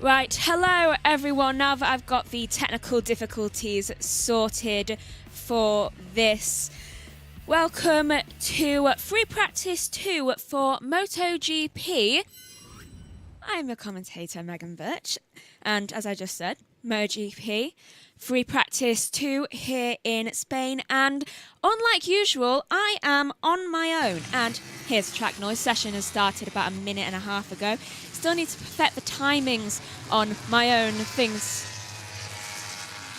Right, hello everyone. Now that I've got the technical difficulties sorted for this, welcome to Free Practice 2 for MotoGP. I'm the commentator Megan Birch, and as I just said, MotoGP, Free Practice 2 here in Spain, and unlike usual, I am on my own. And here's the track noise. Session has started about a minute and a half ago. Still need to perfect the timings on my own things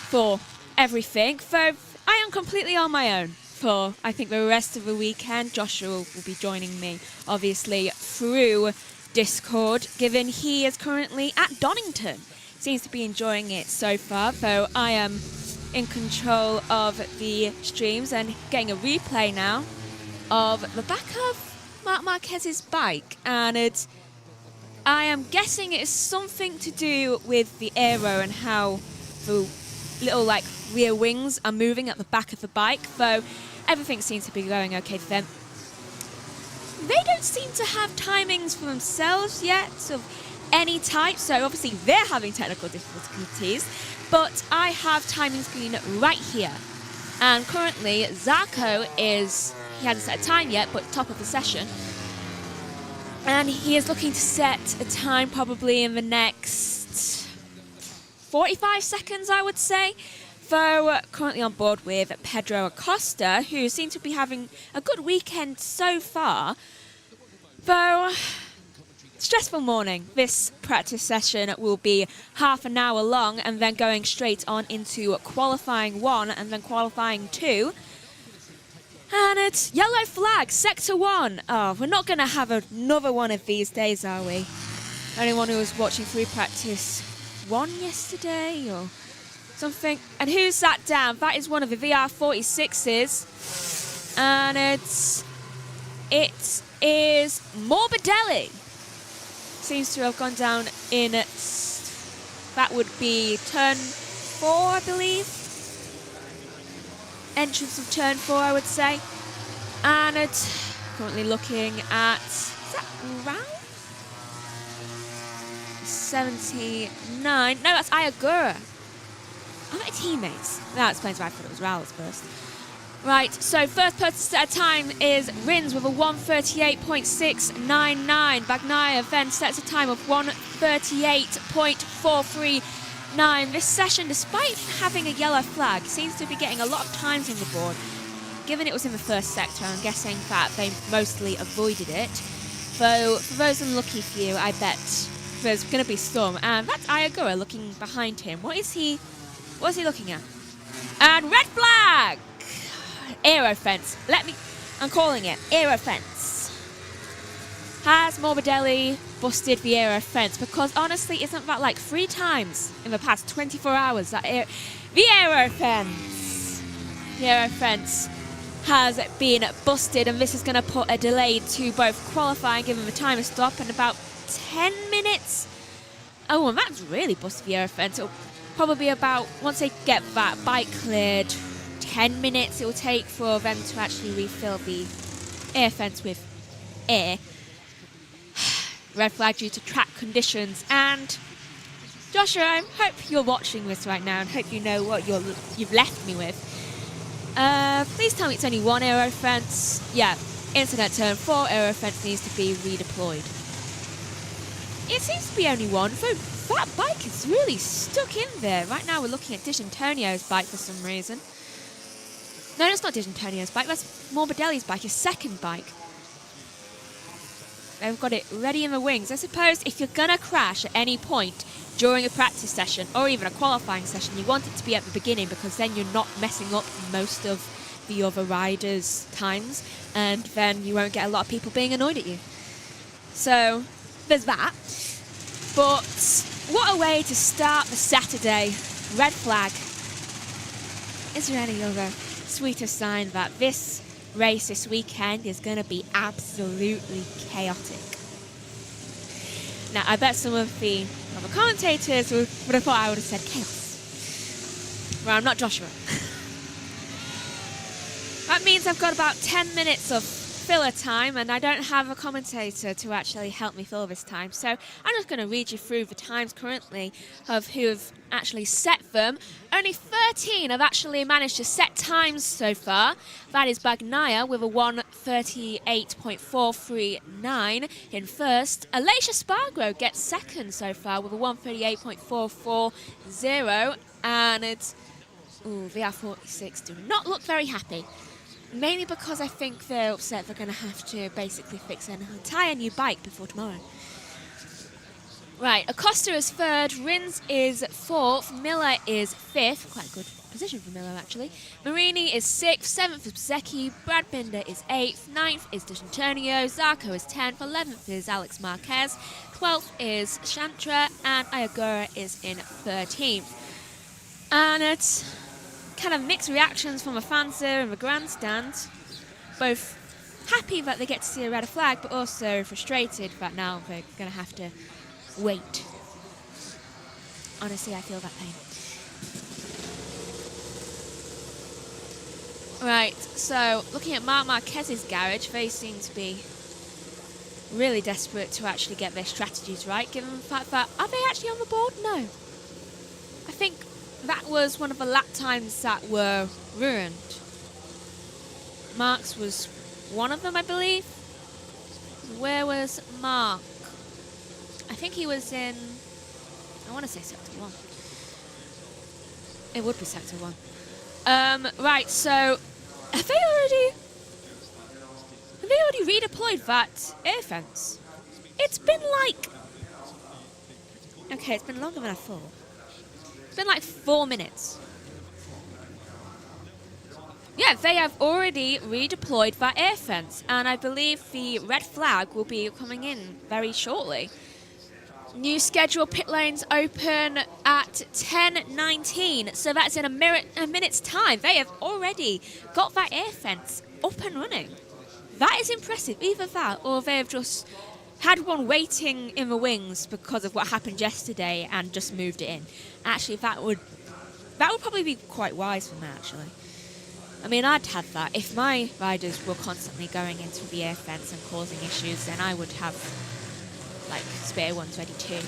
for everything. So I am completely on my own for, I think, the rest of the weekend. Joshua will be joining me, obviously, through Discord, given he is currently at Donington. Seems to be enjoying it so far, though I am in control of the streams and getting a replay now of the back of Marc Marquez's bike, and I am guessing it's something to do with the aero and how the little rear wings are moving at the back of the bike, though everything seems to be going okay for them. They don't seem to have timings for themselves yet of any type, so obviously they're having technical difficulties, but I have timing screen right here. And currently Zarco he hasn't set a time yet, but top of the session. And he is looking to set a time probably in the next 45 seconds, I would say. Though currently on board with Pedro Acosta, who seems to be having a good weekend so far. Though, stressful morning. This practice session will be half an hour long and then going straight on into qualifying 1 and then qualifying 2. And it's yellow flag, sector 1. Oh, we're not going to have another one of these days, are we? Anyone who was watching free practice 1 yesterday or something. And who sat down? That is one of the VR46s. And it is Morbidelli. Seems to have gone down in, that would be turn 4, I believe. Entrance of turn 4, I would say. And it's currently looking at, is that round? 79. No, that's Ayagura. Are they teammates? That explains why I thought it was Raul first. Right, so first person to set a time is Rins with a 1:38.699. Bagnaia then sets a time of 1:38.439. This session, despite having a yellow flag, seems to be getting a lot of times on the board. Given it was in the first sector, I'm guessing that they mostly avoided it. Though, for those unlucky few, I bet there's going to be some. And that's Ayagura looking behind him. What is he looking at? And red flag! Aero fence. I'm calling it aero fence. Has Morbidelli busted the aero fence? Because honestly, isn't that 3 times in the past 24 hours that the aero fence? The aero fence has been busted, and this is going to put a delay to both qualifying, given the timer stop, and about 10 minutes. Oh, and that's really busted the aero fence. It'll probably be about, once they get that bike cleared, 10 minutes it will take for them to actually refill the air fence with air. Red flag due to track conditions. And Joshua, I hope you're watching this right now and hope you know what you've left me with. Please tell me it's only one aero fence. Yeah, incident turn 4, aero fence needs to be redeployed. It seems to be only one, so that bike is really stuck in there. Right now we're looking at D'Antonio's bike for some reason. No, it's not D'Antonio's bike, that's Morbidelli's bike, his second bike. They've got it ready in the wings. I suppose if you're going to crash at any point during a practice session or even a qualifying session, you want it to be at the beginning, because then you're not messing up most of the other riders' times, and then you won't get a lot of people being annoyed at you. So, there's that. But what a way to start the Saturday. Red flag. Is there any other sweeter sign that this race this weekend is going to be absolutely chaotic? Now, I bet some of the other commentators would have thought I would have said chaos. Well, I'm not Joshua. That means I've got about 10 minutes of filler time, and I don't have a commentator to actually help me fill this time, so I'm just going to read you through the times currently of who have actually set them. Only 13 have actually managed to set times so far. That is Bagnaia with a 1:38.439 in first. Alicia Spargo gets second so far with a 1:38.440, and it's VR46 do not look very happy. Mainly because I think they're upset they're going to have to basically fix an entire new bike before tomorrow. Right, Acosta is third, Rins is fourth, Miller is fifth. Quite a good position for Miller, actually. Marini is sixth, seventh is Bsky, Brad Binder is eighth, ninth is D'Antonio, Zarco is 10th, 11th is Alex Marquez, 12th is Shantra, and Ayagura is in 13th. And it's kind of mixed reactions from the fans there in the grandstand. Both happy that they get to see a red flag, but also frustrated that now they're going to have to wait. Honestly, I feel that pain. Right, so looking at Marc Marquez's garage, they seem to be really desperate to actually get their strategies right, given the fact that, are they actually on the board? No. I think that was one of the lap times that were ruined. Mark's was one of them, I believe. Where was Mark? I think he was in, I want to say Sector 1. It would be Sector 1. Right, so have they already redeployed that air fence? It's been like, okay, it's been longer than I thought. It's been like 4 minutes. Yeah, they have already redeployed that air fence, and I believe the red flag will be coming in very shortly. New schedule pit lanes open at 10:19, so that's in a minute's time. They have already got that air fence up and running. That is impressive. Either that, or they have just had one waiting in the wings because of what happened yesterday and just moved it in. Actually, that would probably be quite wise for me, actually. I mean, I'd have that. If my riders were constantly going into the air fence and causing issues, then I would have, like, spare ones ready too.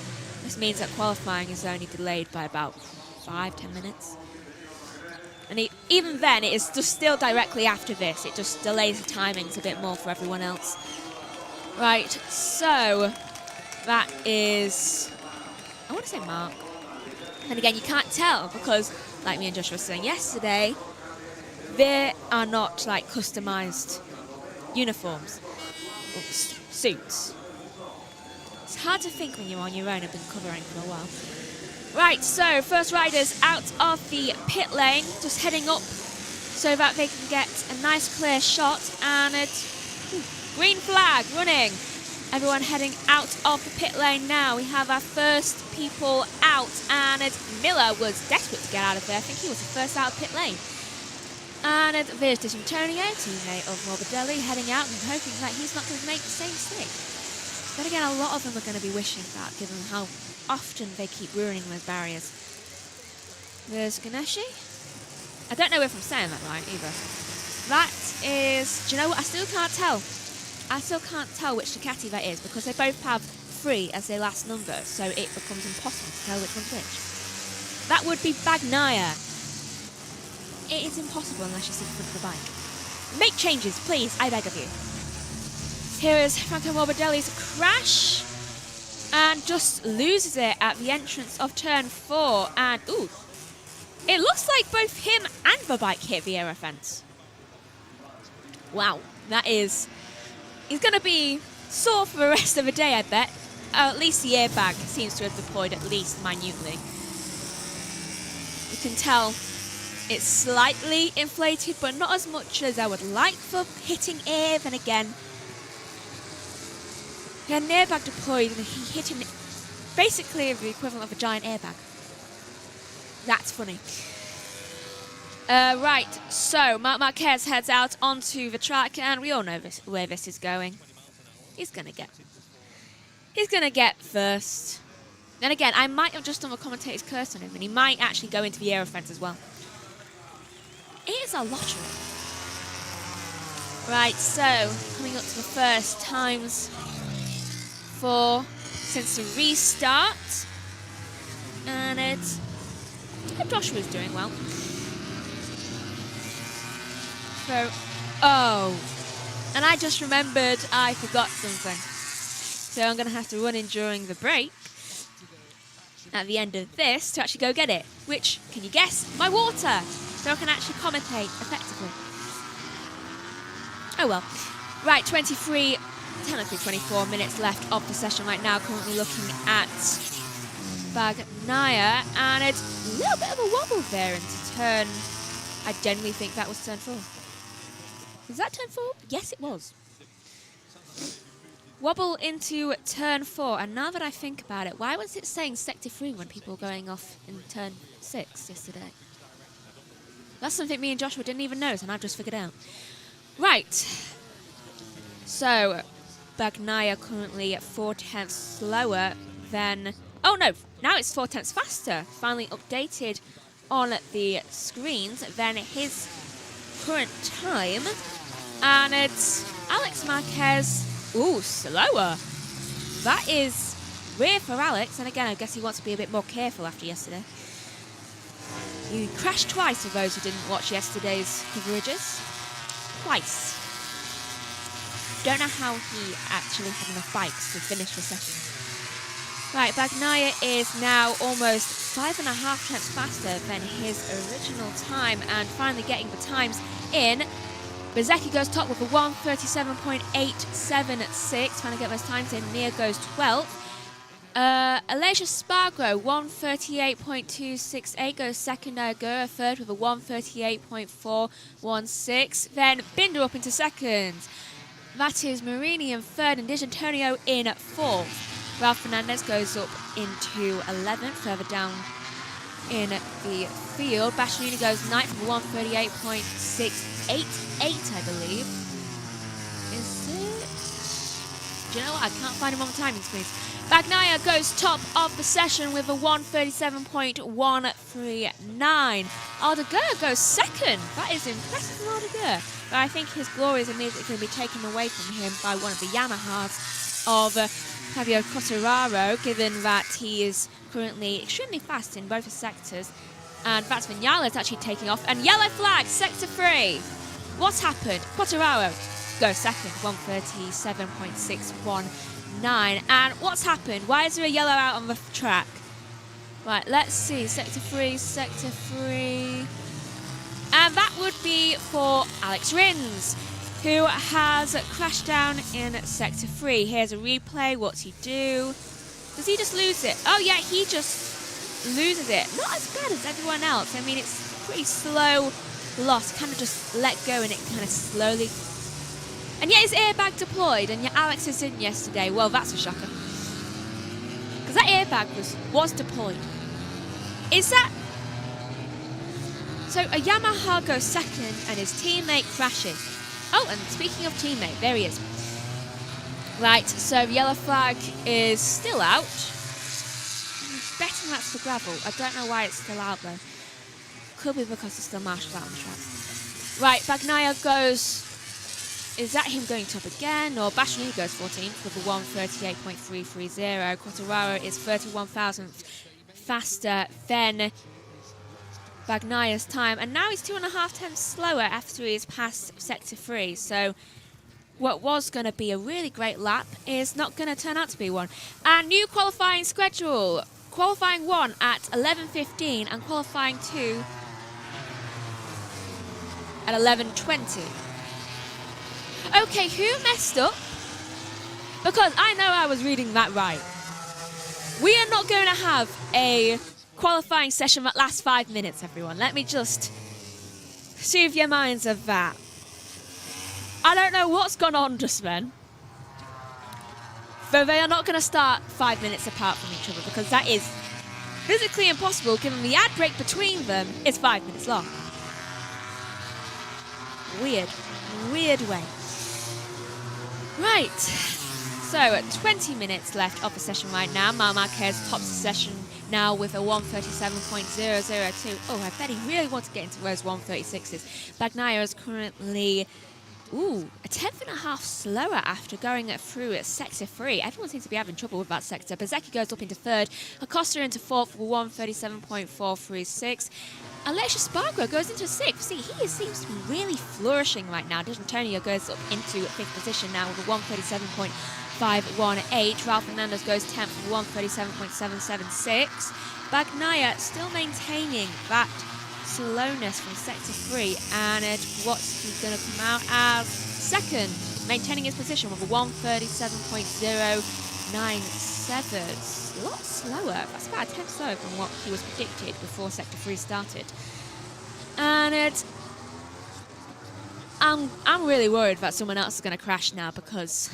This means that qualifying is only delayed by about 5-10 minutes. And even then, it is just still directly after this. It just delays the timings a bit more for everyone else. Right, so that is, I want to say Mark. And again, you can't tell because, like me and Josh were saying yesterday, there are not like customized uniforms or suits. It's hard to think when you're on your own and been covering for a while. Right, so first riders out of the pit lane, just heading up so that they can get a nice clear shot, and it's green flag running. Everyone heading out of the pit lane now. We have our first people out, and Miller was desperate to get out of there. I think he was the first out of pit lane. And there's D'Antonio, teammate of Morbidelli, heading out and hoping that he's not going to make the same mistake. But again, a lot of them are going to be wishing that, given how often they keep ruining those barriers. There's Ganeshi. I don't know if I'm saying that right either. That is, do you know what? I still can't tell. I still can't tell which Ducati that is because they both have 3 as their last number, so it becomes impossible to tell which one's which. That would be Bagnaia. It is impossible unless you sit in front of the bike. Make changes, please, I beg of you. Here is Franco Morbidelli's crash, and just loses it at the entrance of turn 4, and ooh, it looks like both him and the bike hit the air fence. Wow, that is, he's going to be sore for the rest of the day, I bet. At least the airbag seems to have deployed at least minutely. You can tell it's slightly inflated, but not as much as I would like for hitting air. Then again, he had an airbag deployed and he hit him basically the equivalent of a giant airbag. That's funny. Right, so Marc Marquez heads out onto the track, and we all know where this is going. He's gonna get first. Then again, I might have just done a commentator's curse on him, and he might actually go into the aero fence as well. It is a lottery. Right, so coming up to the first times since the restart, and I hope Joshua's doing well. So, oh, and I just remembered I forgot something, so I'm going to have to run in during the break at the end of this to actually go get it, which, can you guess, my water, so I can actually commentate effectively. Oh well. Right, technically 24 minutes left of the session right now. Currently looking at Bagnaia, and it's a little bit of a wobble there into turn. I genuinely think that was turn 4. Was that turn 4? Yes, it was. Wobble into turn 4, and now that I think about it, why was it saying sector 3 when people were going off in turn 6 yesterday? That's something me and Joshua didn't even notice, and I've just figured out. Right, so Bagnaia currently at 4/10 slower than, oh no, now it's 4/10 faster, finally updated on the screens than his current time, and it's Alex Marquez, ooh, slower. That is weird for Alex, and again, I guess he wants to be a bit more careful after yesterday. He crashed twice for those who didn't watch yesterday's coverages. Twice. Don't know how he actually had enough bikes to finish the session. Right, Bagnaia is now almost 5.5 tenths faster than his original time, and finally getting the times in. Bsky goes top with a 1:37.876, trying to get those times in. Mia goes 12th. Alicia Spargo, 1:38.268, goes second. Agura third with a 1:38.416. Then Binder up into second. That is Marini in third, and D'Antonio in fourth. Ralph Fernandez goes up into 11th, further down in the field. Bastianini goes ninth with a 1:38.688, I believe. Is it? Do you know what? I can't find him on the timing screens. Bagnaia goes top of the session with a 1:37.139. Aldeguer goes second. That is impressive from Aldeguer. But I think his glory is immediately going to be taken away from him by one of the Yamahas of Fabio Quartararo, given that he is currently extremely fast in both the sectors. And that's Vignale is actually taking off. And yellow flag, sector 3. What's happened? Quartararo goes second, 1:37.619. And what's happened? Why is there a yellow out on the track? Right, let's see. Sector 3, sector 3. And that would be for Alex Rins, who has crashed down in sector 3. Here's a replay. What's he do? Does he just lose it? Oh yeah, he just loses it. Not as bad as everyone else. I mean, it's pretty slow loss. Kind of just let go and it kind of slowly. And yet his airbag deployed, and yet Alex's didn't yesterday. Well, that's a shocker. Because that airbag was deployed. Is that... So a Yamaha goes second and his teammate crashes. Oh, and speaking of teammate, there he is. Right, so the yellow flag is still out. I'm betting that's for gravel. I don't know why it's still out though. Could be because it's still marshaled out on the track. Right, Bagnaia goes... Is that him going top again? Or Bastianini goes 14th with a 1:38.330. Quartararo is 31 thousandths faster than Bagnaia's time. And now he's 2.5 tenths slower after he's passed sector 3. So what was going to be a really great lap is not going to turn out to be one. And new qualifying schedule. Qualifying 1 at 11:15 and qualifying 2 at 11:20. Okay, who messed up? Because I know I was reading that right. We are not going to have a qualifying session that lasts 5 minutes, everyone. Let me just soothe your minds of that. I don't know what's gone on just then. Though they are not going to start 5 minutes apart from each other, because that is physically impossible given the ad break between them is 5 minutes long. Weird way. Right, so 20 minutes left of the session right now. Marc Marquez tops the session now with a 1:37.002. Oh, I bet he really wants to get into those 1:36s. Bagnaia is currently Ooh, a 10.5 slower after going through sector 3. Everyone seems to be having trouble with that sector. Bsky goes up into 3rd. Acosta into 4th with 1:37.436. Alexia Spargo goes into 6th. See, he seems to be really flourishing right now. D'Antonio goes up into 5th position now with a 1:37.518. Ralph Fernandez goes 10th with 1:37.776. Bagnaia still maintaining that slowness from sector 3, and what's he going to come out as? 2nd, maintaining his position with a 1:37.097. A lot slower. That's about a 10th slower from what he was predicted before sector 3 started. And I'm really worried that someone else is going to crash now, because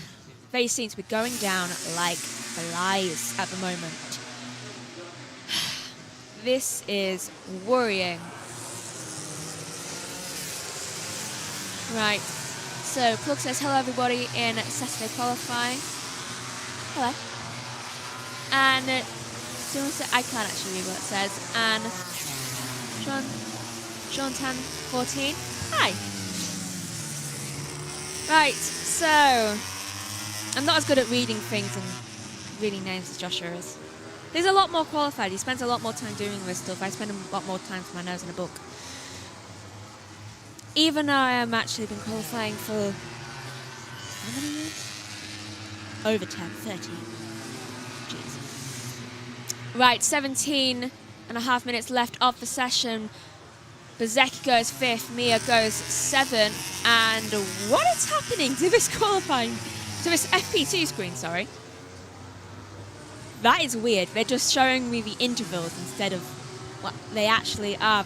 they seem to be going down like flies at the moment. This is worrying. Right, so Plug says hello everybody in Saturday qualifying. Hello. And I can't actually read what it says. And Sean Tan 14. Hi. Right, so I'm not as good at reading things and reading names as Joshua is. He's a lot more qualified. He spends a lot more time doing this stuff. I spend a lot more time with my nose in a book. Even though I have actually been qualifying for how many years? Over 10, 13. Jeez. Right, 17.5 minutes left of the session. Bsky goes 5th, Mia goes 7th, and what is happening to this qualifying, to this FP2 screen, sorry? That is weird. They're just showing me the intervals instead of what they actually are.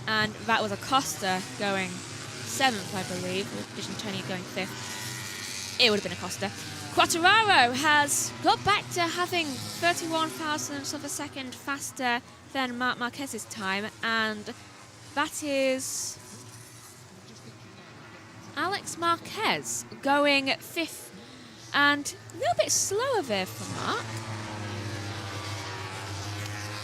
And that was Acosta going 7th, I believe, with D'Antonio going 5th. It would have been Acosta. Quartararo has got back to having 31 thousandths of a second faster than Marc Marquez's time, and that is Alex Marquez going 5th, and a little bit slower there for Marc.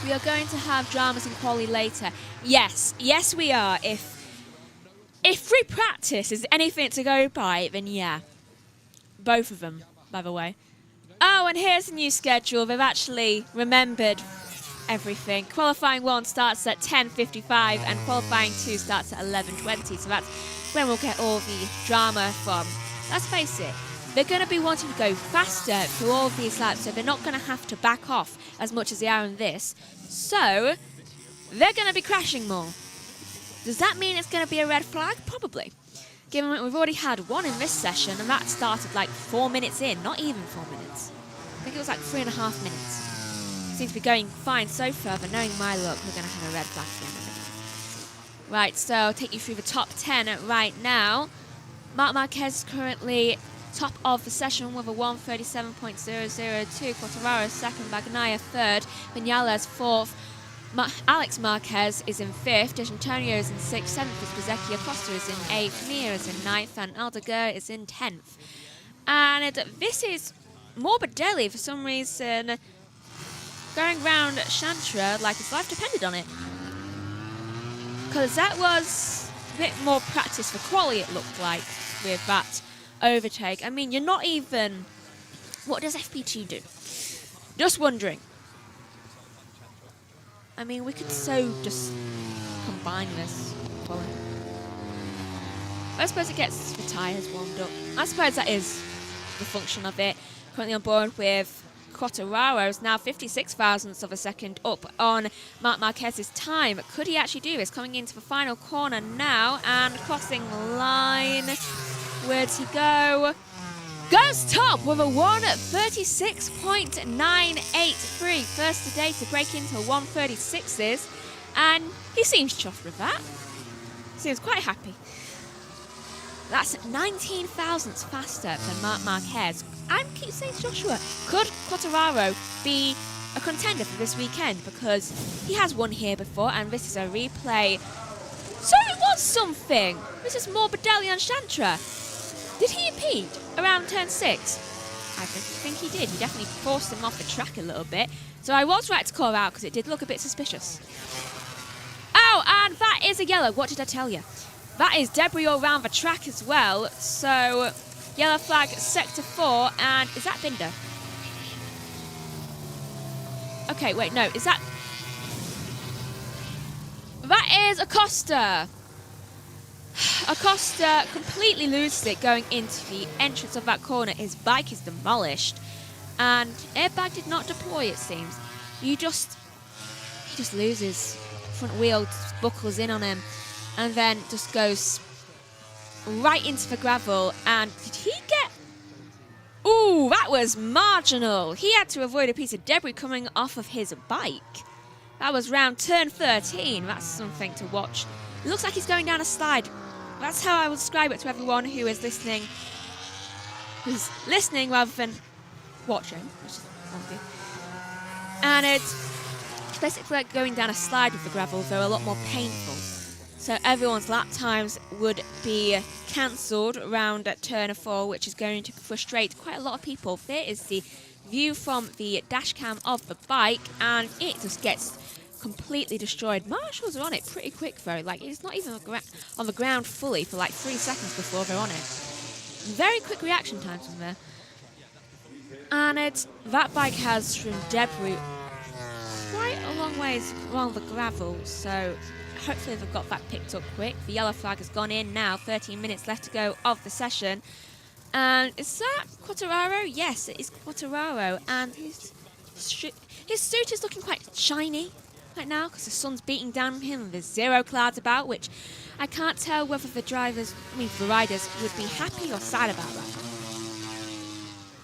We are going to have dramas in quali later. Yes, we are. If free practice is anything to go by, then yeah. Both of them, by the way. Oh, and here's the new schedule. They've actually remembered everything. Qualifying 1 starts at 10:55 and qualifying 2 starts at 11:20. So that's when we'll get all the drama from. Let's face it, they're going to be wanting to go faster through all of these laps, so they're not going to have to back off as much as they are in this. So they're going to be crashing more. Does that mean it's going to be a red flag? Probably. Given that we've already had one in this session, and that started like 4 minutes in, not even 4 minutes. I think it was like 3.5 minutes. Seems to be going fine so far, but knowing my luck, we're going to have a red flag again. Right, so I'll take you through the top 10 right now. Marc Marquez is currently top of the session with a 1:37.002. Quartararo 2nd, Bagnaia 3rd, Vinales 4th. Alex Marquez is in 5th, D'Antonio is in 6th, 7th is Bsky, Acosta is in 8th, Mia is in 9th, and Aldeguer is in 10th. And this is Morbidelli for some reason going round Chantra like his life depended on it. Because that was a bit more practice for quali, it looked like, with that overtake. I mean, you're not even... What does FP2 do? Just wondering. I mean, we could so just combine this. I suppose it gets the tyres warmed up. I suppose that is the function of it. Currently on board with Quartararo is now 56 thousandths of a second up on Marc Marquez's time. Could he actually do this? Coming into the final corner now and crossing the line. Where'd he go? Goes top with a 1:36.983. First today to break into 1:36s, and he seems chuffed with that. Seems quite happy. That's 19 thousandths faster than Marc Marquez. I keep saying to Joshua, could Quartararo be a contender for this weekend? Because he has won here before, and this is a replay. So it was something. This is Morbidelli and Chantra. Did he impede around turn 6? I think he did. He definitely forced him off the track a little bit. So I was right to call out because it did look a bit suspicious. Oh, and that is a yellow. What did I tell you? that is debris all around the track as well. So, yellow flag, sector 4, and is that Binder? Okay, wait, no, is that... That is Acosta. Acosta completely loses it going into the entrance of that corner. His bike is demolished. And airbag did not deploy, it seems. He just loses. Front wheel just buckles in on him. And then just goes right into the gravel. And did he get... Ooh, that was marginal. He had to avoid a piece of debris coming off of his bike. That was round turn 13. That's something to watch. It looks like he's going down a slide. That's how I will describe it to everyone who is listening. Who's listening rather than watching, which is obvious. And it's basically like going down a slide with the gravel, though a lot more painful. So everyone's lap times would be cancelled around at turn 4, which is going to frustrate quite a lot of people. There is the view from the dash cam of the bike, and it just gets completely destroyed. Marshals are on it pretty quick though. Like, it's not even on the ground fully for like 3 seconds before they're on it. Very quick reaction times from there. And that bike has strewn debris quite a long ways along the gravel, so hopefully they've got that picked up quick. The yellow flag has gone in now, 13 minutes left to go of the session. And is that Quartararo? Yes, it is Quartararo. And his suit is looking quite shiny right now because the sun's beating down on him and there's zero clouds about, which I can't tell whether the riders would be happy or sad about that.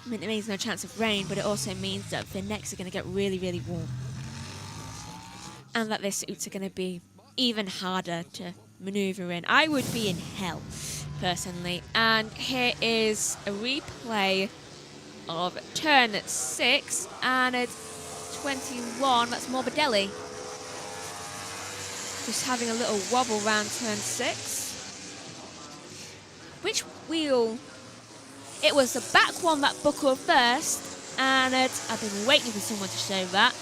I mean, it means no chance of rain, but it also means that their necks are going to get really, really warm. And that their suits are going to be even harder to maneuver in. I would be in hell, personally. And here is a replay of turn 6, and it's 21, that's Morbidelli. Just having a little wobble round turn 6. Which wheel? It was the back one that buckled first, and I've been waiting for someone to show that.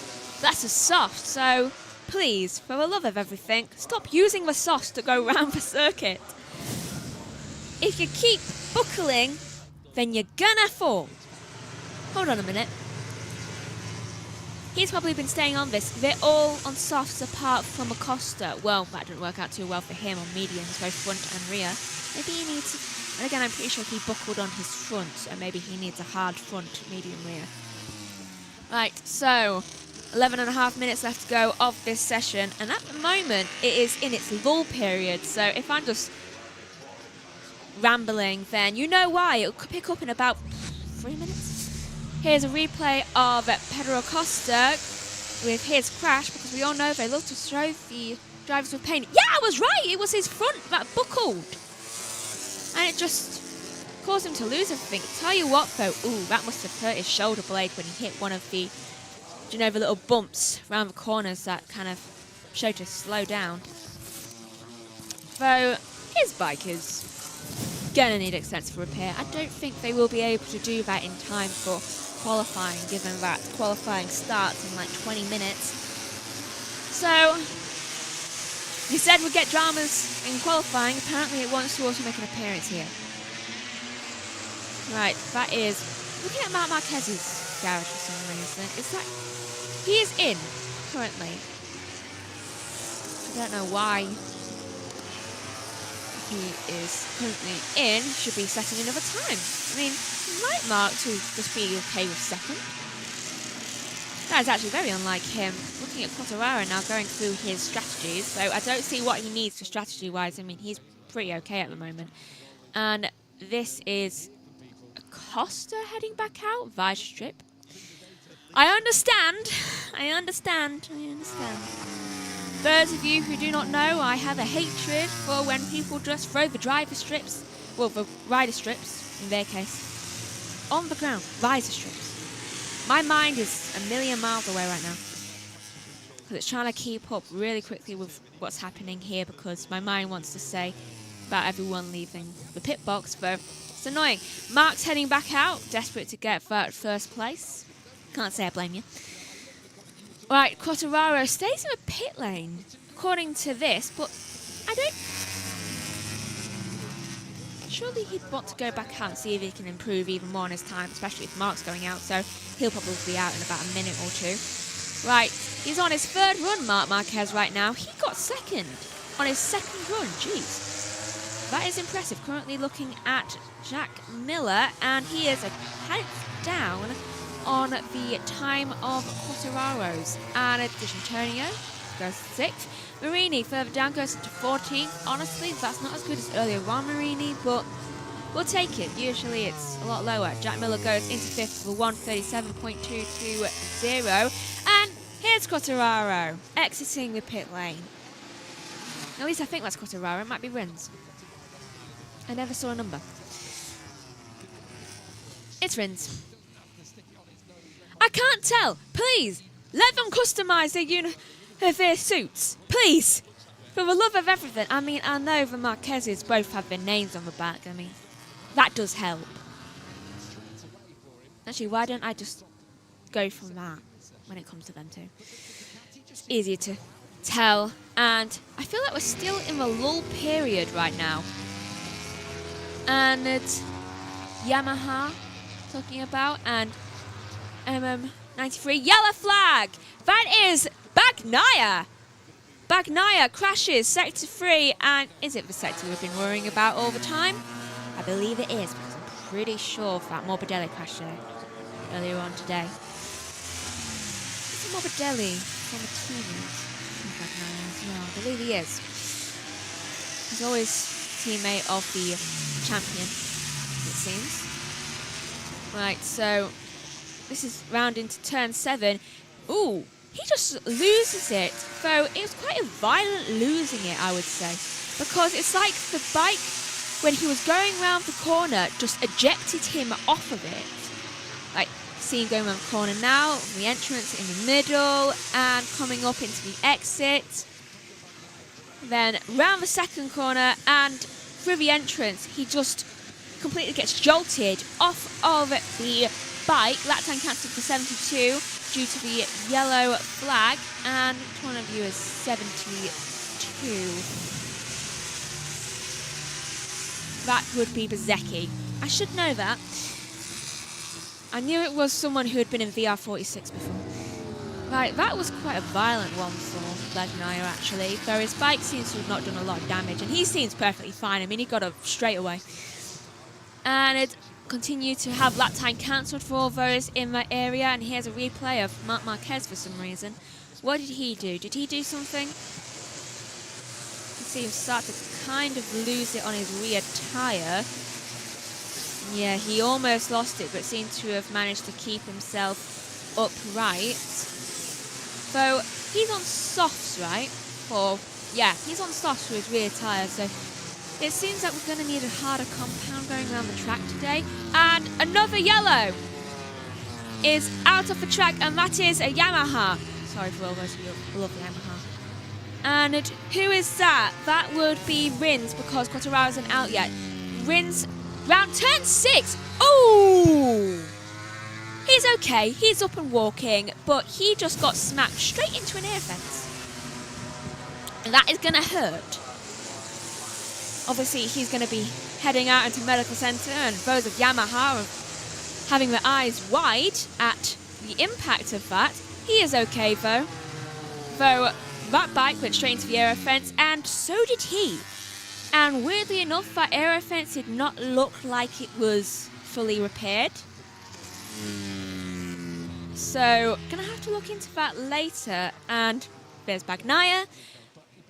That's a soft, so please, for the love of everything, stop using the softs to go round the circuit. If you keep buckling, then you're gonna fall. Hold on a minute. He's probably been staying on this. They're all on softs apart from Acosta. Well, that didn't work out too well for him on mediums, both front and rear. Maybe he needs... And again, I'm pretty sure he buckled on his front, so maybe he needs a hard front, medium rear. Right, so 11.5 minutes left to go of this session, and at the moment it is in its lull period, so if I'm just rambling, then you know why. It'll pick up in about 3 minutes. Here's a replay of Pedro Acosta with his crash, because we all know they love to throw the drivers with pain. Yeah, I was right! It was his front that buckled. And it just caused him to lose everything. Tell you what though, ooh, that must have hurt his shoulder blade when he hit one of the, you know, the little bumps around the corners that kind of showed to slow down. Though his bike is gonna need extensive repair. I don't think they will be able to do that in time for qualifying, given that qualifying starts in like 20 minutes. So, you said we'd get dramas in qualifying. Apparently it wants to also make an appearance here. Right, that is... Looking at Marc Marquez's garage for some reason. Is that... He is in, currently. I don't know why he is currently in. Should be setting another time. I mean, you might Mark to just be okay with second. That is actually very unlike him. Looking at Quartararo now, going through his strategies, so I don't see what he needs for strategy-wise. I mean, he's pretty okay at the moment. And this is Acosta heading back out, visor strip. I understand. Those of you who do not know, I have a hatred for when people just throw the driver strips, well, the rider strips, in their case, on the ground, visor strips. My mind is a million miles away right now. Because it's trying to keep up really quickly with what's happening here, because my mind wants to say about everyone leaving the pit box, but it's annoying. Mark's heading back out, desperate to get first place. Can't say I blame you. Right, Quartararo stays in the pit lane, according to this, but I don't... surely he'd want to go back out and see if he can improve even more on his time, especially if Mark's going out, so he'll probably be out in about a minute or two. Right, he's on his third run, Marc Marquez, right now. He got second on his second run, jeez. That is impressive. Currently looking at Jack Miller, and he is a tenth down on the time of Quartararo's. And Antonio goes 6th. Marini further down goes into 14th. Honestly, that's not as good as earlier on Marini, but we'll take it. Usually it's a lot lower. Jack Miller goes into 5th for 1:37.220. And here's Quartararo exiting the pit lane. At least I think that's Quartararo. It might be Rins. I never saw a number. It's Rins. I can't tell. Please, let them customise their suits. Please. For the love of everything. I mean, I know the Marquezes both have their names on the back. I mean, that does help. Actually, why don't I just go from that when it comes to them too? It's easier to tell. And I feel like we're still in the lull period right now. And it's Yamaha talking about, and MM93 yellow flag. That is Bagnaia. Bagnaia crashes sector 3, and is it the sector we've been worrying about all the time? I believe it is, because I'm pretty sure that Morbidelli crashed there earlier on today. Is it Morbidelli from the teammates? Bagnaia as well. I believe he is. He's always teammate of the champion, it seems. Right, so this is round into turn 7. Ooh, he just loses it. Though it was quite a violent losing it, I would say. Because it's like the bike, when he was going round the corner, just ejected him off of it. Like, see him going around the corner now, the entrance in the middle, and coming up into the exit. Then round the second corner, and through the entrance, he just completely gets jolted off of the bike. Lap time cancelled for 72 due to the yellow flag, and which one of you is 72? That would be Bezecchi. I should know that. I knew it was someone who had been in VR46 before. Right, that was quite a violent one for Bagnaia, actually, though his bike seems to have not done a lot of damage, and he seems perfectly fine. I mean, he got up straight away. And it continued to have lap time cancelled for all those in that area, and here's a replay of Marc Marquez for some reason. What did he do? Did he do something? You see him start to kind of lose it on his rear tyre. Yeah, he almost lost it, but seemed to have managed to keep himself upright. So he's on softs, right? Yeah, he's on softs for his rear tyre, so it seems like we're going to need a harder compound going around the track today. And another yellow is out of the track, and that is a Yamaha. Sorry for all those of you who love the Yamaha. And who is that? That would be Rins, because Quartararo isn't out yet. Rins, round turn 6. Oh! He's okay, he's up and walking, but he just got smacked straight into an air fence. And that is going to hurt. Obviously, he's going to be heading out into medical centre, and those of Yamaha are having their eyes wide at the impact of that. He is okay, though. Though that bike went straight into the aero fence, and so did he. And weirdly enough, that aero fence did not look like it was fully repaired. So, gonna have to look into that later. And there's Bagnaia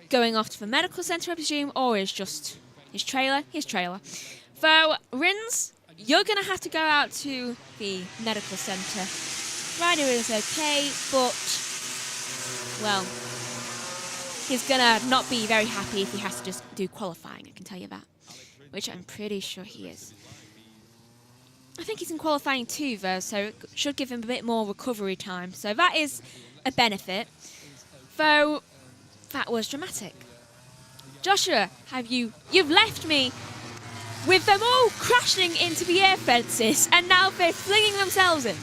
going off to the medical centre, I presume, or is just his trailer. So, Rins, you're gonna have to go out to the medical centre. Rider is okay, but, well, he's gonna not be very happy if he has to just do qualifying, I can tell you that. Which I'm pretty sure he is. I think he's in qualifying too, though, so it should give him a bit more recovery time. So that is a benefit. Though, that was dramatic. Joshua, you've left me with them all crashing into the air fences, and now they're flinging themselves in.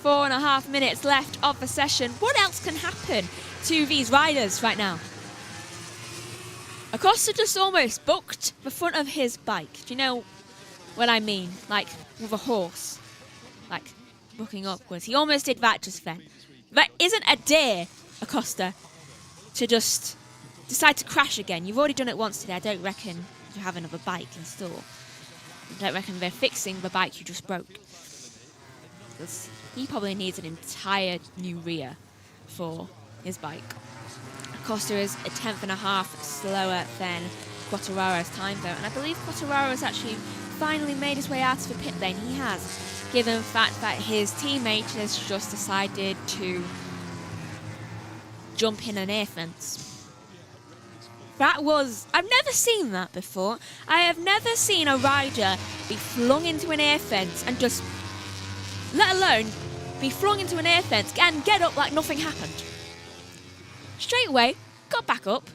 4.5 minutes left of the session. What else can happen to these riders right now? Acosta just almost booked the front of his bike. Do you know what I mean? Like with a horse. Like booking upwards. He almost did that just then. That isn't a dare, Acosta, to just decide to crash again. You've already done it once today. I don't reckon you have another bike in store. I don't reckon they're fixing the bike you just broke. Because he probably needs an entire new rear for his bike. Acosta is a 10.5 slower than Quartararo's time though, and I believe Quartararo's actually finally made his way out of the pit lane. He has, given the fact that his teammate has just decided to jump in an air fence. That was... I've never seen that before. I have never seen a rider be flung into an air fence and just... let alone be flung into an air fence and get up like nothing happened. Straight away, got back up.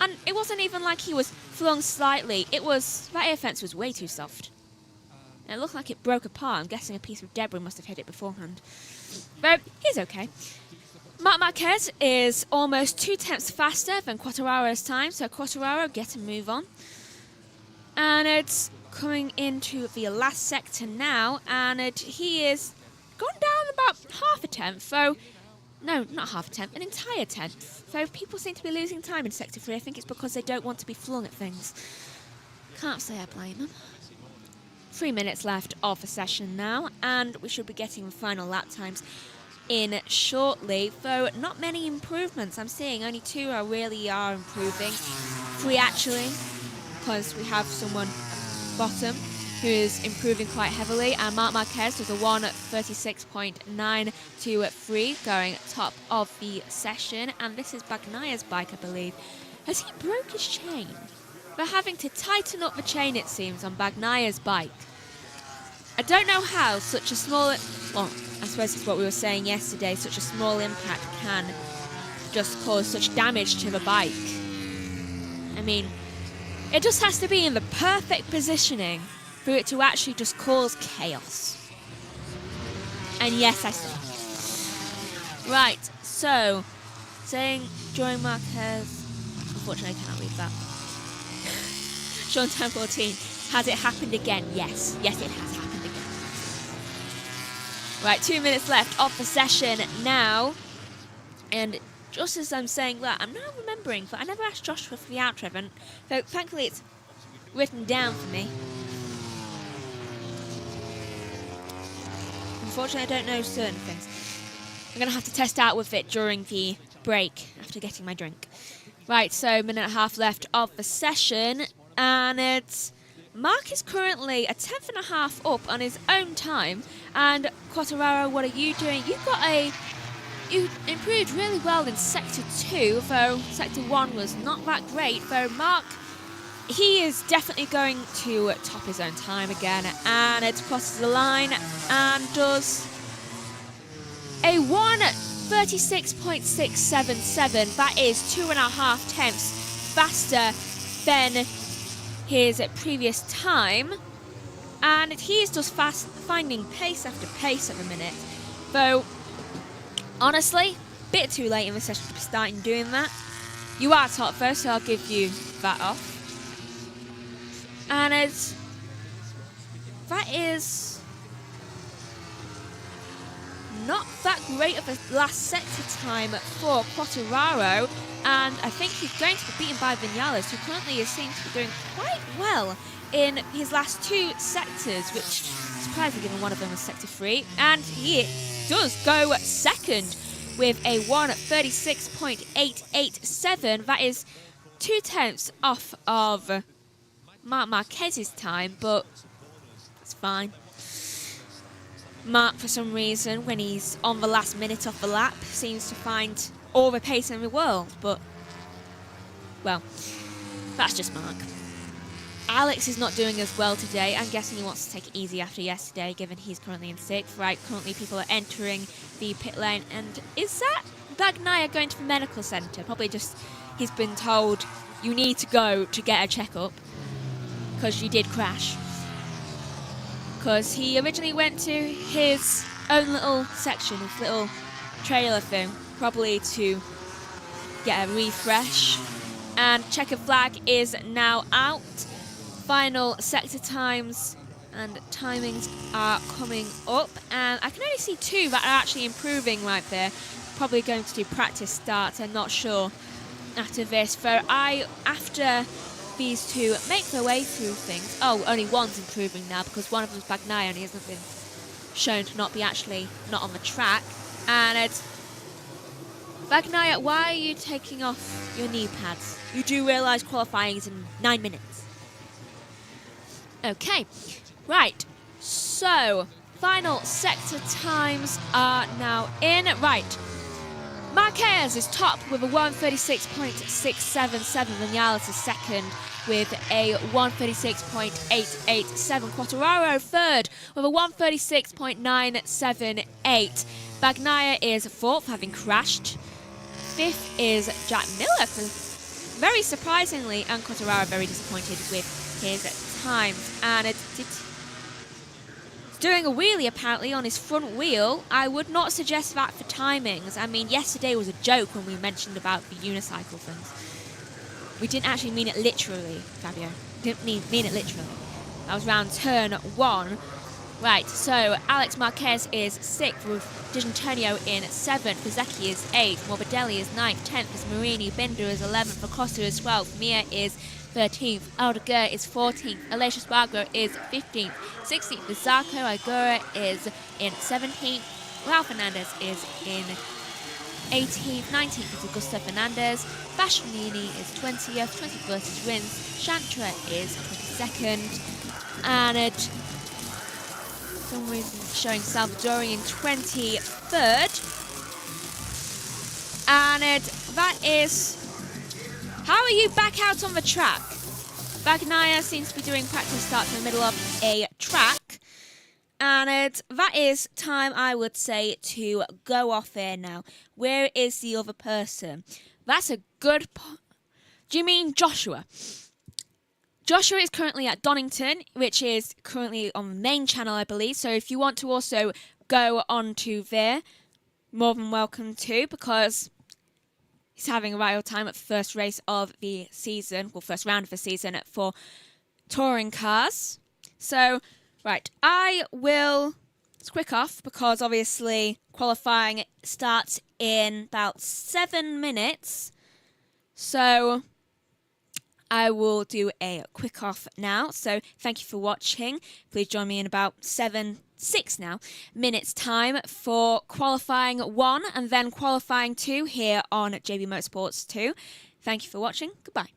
And it wasn't even like he was flung slightly. It was... that air fence was way too soft. And it looked like it broke apart. I'm guessing a piece of debris must have hit it beforehand. But he's okay. Marc Marquez is almost 2 tenths faster than Quartararo's time, so Quartararo get a move on. And it's coming into the last sector now, and he is gone down about half a tenth, so... no, not half a tenth, an entire tenth. So if people seem to be losing time in Sector 3, I think it's because they don't want to be flung at things. Can't say I blame them. 3 minutes left of the session now, and we should be getting the final lap times in shortly, though not many improvements. I'm seeing only 2 really are improving. 3 actually, because we have someone bottom who is improving quite heavily, and Marc Marquez with a 1:36.923 going top of the session. And this is Bagnaia's bike, I believe. Has he broke his chain? They're having to tighten up the chain, it seems, on Bagnaia's bike. I don't know how such a small... well, I suppose it's what we were saying yesterday. Such a small impact can just cause such damage to the bike. I mean, it just has to be in the perfect positioning for it to actually just cause chaos. And yes, I said. Right, so, saying during Marquez... unfortunately, I cannot read that. Sean Time 14. Has it happened again? Yes. Yes, it has happened again. Right, 2 minutes left of the session now. And just as I'm saying that, I'm now remembering that I never asked Joshua for the outro, and so thankfully it's written down for me. Unfortunately, I don't know certain things. I'm going to have to test out with it during the break after getting my drink. Right, so minute and a half left of the session, and it's... Marc is currently a 10.5 up on his own time, and Quartararo, what are you doing? You improved really well in Sector 2, though Sector 1 was not that great, though Marc, he is definitely going to top his own time again, and it crosses the line and does a 1:36.677. That is 2.5 tenths faster than his previous time, and he is just finding pace after pace at the minute. Though, honestly, bit too late in the session to be starting doing that. You are top first, so I'll give you that off. And that is not that great of a last sector time for Quartararo, and I think he's going to be beaten by Vinales, who currently seems to be doing quite well in his last 2 sectors, which is surprising given one of them was Sector 3, and he does go second with a 1:36.887. That is 2 tenths off of Marc Marquez's time, but it's fine. Marc, for some reason, when he's on the last minute of the lap, seems to find all the pace in the world, but, well, that's just Marc. Alex is not doing as well today. I'm guessing he wants to take it easy after yesterday, given he's currently in 6th. Right, currently people are entering the pit lane, and is that Bagnaia going to the medical centre? Probably just he's been told, you need to go to get a checkup, because you did crash. Because he originally went to his own little section, his little trailer thing, probably to get a refresh, And checkered flag is now out. Final sector times and timings are coming up, and I can only see 2 that are actually improving right there. Probably going to do practice starts, I'm not sure after this. So after these 2 make their way through things. Oh, only one's improving now because one of them's Bagnaia and he hasn't been shown to not on the track. And it's Bagnaia, why are you taking off your knee pads? You do realise qualifying is in 9 minutes. Okay, right, so final sector times are now in. Right, Marquez is top with a 1:36.677. Vinales is second with a 1:36.887. Quartararo third with a 1:36.978. Bagnaia is fourth, having crashed. Fifth is Jack Miller, very surprisingly, and Quartararo very disappointed with his times. And it's doing a wheelie apparently on his front wheel. I would not suggest that for timings. I mean, yesterday was a joke when we mentioned about the unicycle things. We didn't actually mean it literally, Fabio. Didn't mean it literally. That was round turn 1. Right, so Alex Marquez is 6th with D'Antonio in 7th. Pizzecchi is 8th. Morbidelli is 9th. 10th is Marini. Binder is 11th. Acosta is 12th. Mir is 13th. Aldeguer is 14th. Aleix Spargo is 15th. 16th is Zarco. Agura is in 17th. Raul Fernandez is in 18th. 19th is Augusto Fernandez. Bastianini is 20th. 21st is Rins. Chantra is 22nd. And for some reason showing Salvadori in 23rd. And that is... How are you back out on the track? Bagnaia seems to be doing practice starts in the middle of a track. And that is time, I would say, to go off there now. Where is the other person? That's a good... Do you mean Joshua? Joshua is currently at Donington, which is currently on the main channel, I believe. So if you want to also go on to there, more than welcome to, because he's having a right old time at the first race of the season, well, first round of the season for touring cars. So, right, I will quick off because obviously qualifying starts in about 7 minutes. So I will do a quick off now. So thank you for watching. Please join me in about 6 minutes time for qualifying 1 and then qualifying 2 here on JB Motorsports 2. Thank you for watching. Goodbye.